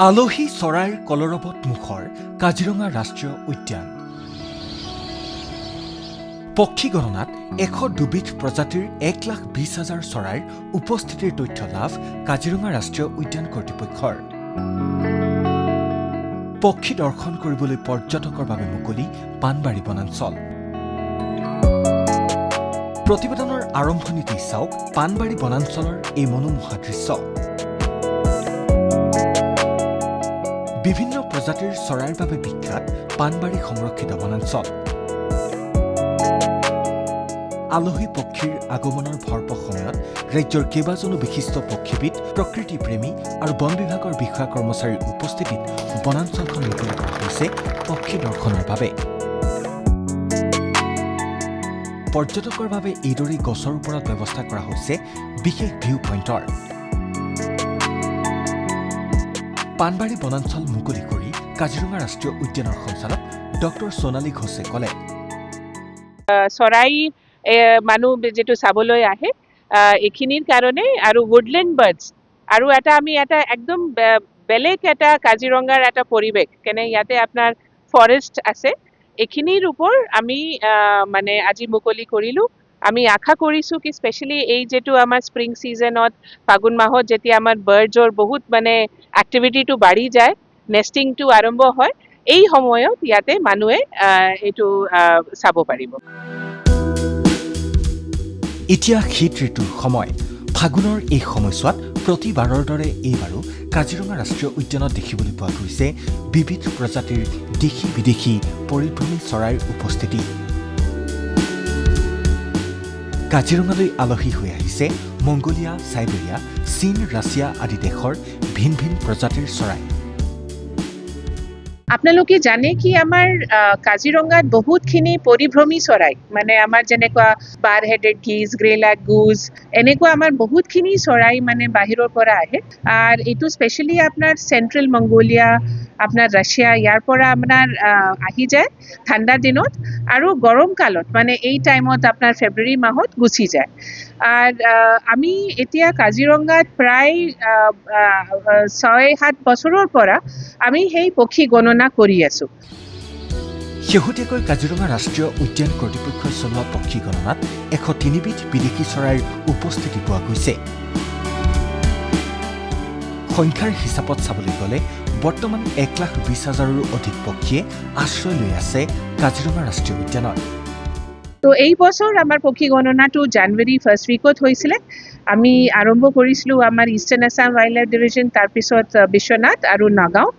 আলহী চৰাইৰ কলৰৱত মুখৰ কাজিৰঙা ৰাষ্ট্ৰীয় উদ্যান। পক্ষী গণনাত 102বিধ প্ৰজাতিৰ 1,20,000 চৰাইৰ উপস্থিতিৰ তথ্য লাভ কাজিৰঙা ৰাষ্ট্ৰীয় উদ্যান কৰ্তৃপক্ষৰ। পক্ষী দৰ্শন কৰিবলৈ পৰ্যটকৰ বাবে মুকলি পানবাৰী বনাঞ্চল। প্ৰতিবেদনৰ আৰম্ভণিতেই চাওক পানবাৰী বনাঞ্চলৰ এই মনোমোহা দৃশ্য। বিভিন্ন প্ৰজাতিৰ চৰাইৰ বাবে বিখ্যাত পানবাৰী সংৰক্ষিত বনাঞ্চল। আলহী পক্ষীৰ আগমনৰ ভৰপৰ সময়ত ৰাজ্যৰ কেইবাজনো বিশিষ্ট পক্ষীবিদ, প্ৰকৃতিপ্ৰেমী আৰু বন বিভাগৰ বিষয়া কৰ্মচাৰীৰ উপস্থিতিত বনাঞ্চলখন মুকলি কৰা হৈছে পক্ষী দৰ্শনৰ বাবে। পৰ্যটকৰ বাবে এইদৰেই গছৰ ওপৰত ব্যৱস্থা কৰা হৈছে বিশেষ ভিউ পইণ্টৰ। পানবাৰী বনাঞ্চল মুকলি কৰি কাজিৰঙা ৰাষ্ট্ৰীয় উদ্যানৰ সঞ্চালক ডক্টৰ সোণালী ঘোষে ক'লে, চৰাই মানুহ যেটো চাবলৈ আহে এইখিনিৰ কাৰণে আৰু উডলেণ্ড বাৰ্ডছ আৰু আমি একদম বেলেগ কাজিৰঙাৰ পৰিৱেশ কেনে ইয়াতে আপোনাৰ ফৰেষ্ট আছে এইখিনিৰ ওপৰত আমি আজি মুকলি কৰিলো। আমি আশা কৰিছো কি স্পেচিয়েলি এই যেটো আমাৰ স্প্ৰিং সিজনত ফাগুন মাহত যেতিয়া আমাৰ বাৰ্ডছৰ বহুত এক্টিভিটিটো বাঢ়ি যায়, নেষ্টিংটো আৰম্ভ হয়, এই সময়ত ইয়াতে মানুহে এইটো চাব পাৰিব। এতিয়া শীত ঋতুৰ সময়। ফাগুনৰ এই সময়ছোৱাত প্ৰতিবাৰৰ দৰে এইবাৰো কাজিৰঙা ৰাষ্ট্ৰীয় উদ্যানত দেখিবলৈ পোৱা গৈছে বিবিধ প্ৰজাতিৰ দেশী বিদেশী পৰিভ্ৰমী চৰাইৰ উপস্থিতি। কাজিৰঙালৈ আলহী হৈ আহিছে মংগোলিয়া, চাইবেৰিয়া, চীন, ৰাছিয়া আদি দেশৰ ভিন ভিন প্ৰজাতিৰ চৰাই। আপোনালোকে জানে কি আমাৰ কাজিৰঙাত বহুতখিনি পৰিভ্ৰমী চৰাই আমাৰ যেনেকুৱা বাৰ হেডেড গিজ, গ্ৰে লেগ গুজ, এনেকুৱা আমাৰ বহুতখিনি চৰাই বাহিৰৰ পৰা আহে। আৰু এইটো স্পেচিয়েলি আপোনাৰ চেন্ট্ৰেল মংগোলিয়া, আপোনাৰ ৰাছিয়া ইয়াৰ পৰা আপোনাৰ আহি যায় ঠাণ্ডা দিনত, আৰু গৰম কালত এই টাইমত আপোনাৰ ফেব্ৰুৱাৰী মাহত গুচি যায়। আৰু আমি এতিয়া কাজিৰঙাত প্ৰায় 6-7 বছৰৰ পৰা আমি সেই পক্ষী গণনা কৰি আছো। শেহতীয়াকৈ কাজিৰঙা ৰাষ্ট্ৰীয় উদ্যান কৰ্তৃপক্ষই চলোৱা পক্ষী গণনাত 103বিধ বিদেশী চৰাইৰ উপস্থিতি পোৱা গৈছে। সংখ্যাৰ হিচাপত চাবলৈ গ'লে বৰ্তমান 1,20,000ৰো অধিক পক্ষীয়ে আশ্ৰয় লৈ আছে কাজিৰঙা ৰাষ্ট্ৰীয় উদ্যানত। তো এই বছৰ আমাৰ পক্ষী গণনাটো জানুৱাৰী ফাৰ্ষ্ট উইকত হৈছিলে। আমি আৰম্ভ কৰিছিলো আমাৰ eastern Assam wild life division, তাৰপিছত বিশ্বনাথ আৰু নগাঁও।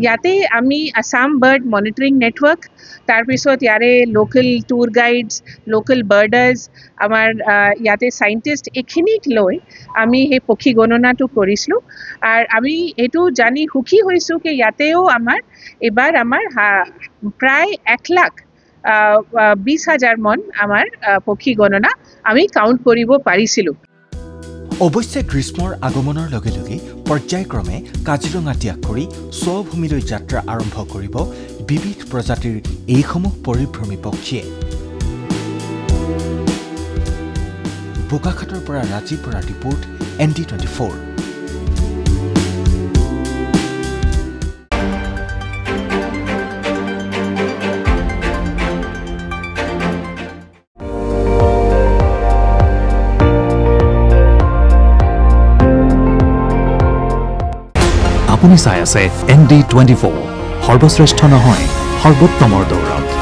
ইয়াতে আমি আছাম বাৰ্ড মনিটৰিং নেটৱৰ্ক, তাৰপিছত ইয়াৰে লোকেল টুৰ গাইডছ, লোকেল বাৰ্ডাৰ্ছ, আমাৰ ইয়াতে চাইণ্টিষ্ট এইখিনিক লৈ আমি সেই পক্ষী গণনাটো কৰিছিলোঁ। আৰু আমি এইটো জানি সুখী হৈছোঁ কি ইয়াতেও এইবাৰ প্ৰায় 1,20,000 মন আমাৰ পক্ষী গণনা আমি কাউণ্ট কৰিব পাৰিছিলোঁ। অৱশ্যে গ্ৰীষ্মৰ আগমনৰ লগে লগে পৰ্যায়ক্ৰমে কাজিৰঙা ত্যাগ কৰি স্বভূমিলৈ যাত্ৰা আৰম্ভ কৰিব বিবিধ প্ৰজাতিৰ এইসমূহ পৰিভ্ৰমী পক্ষীয়ে। বোকাখাটৰ পৰা ৰাজীৱ বৰাৰ ৰিপৰ্ট, ND24। আপুনি চাই আছে ND24, সৰ্বশ্ৰেষ্ঠ নহয় সৰ্বোত্তমৰ দৌৰত।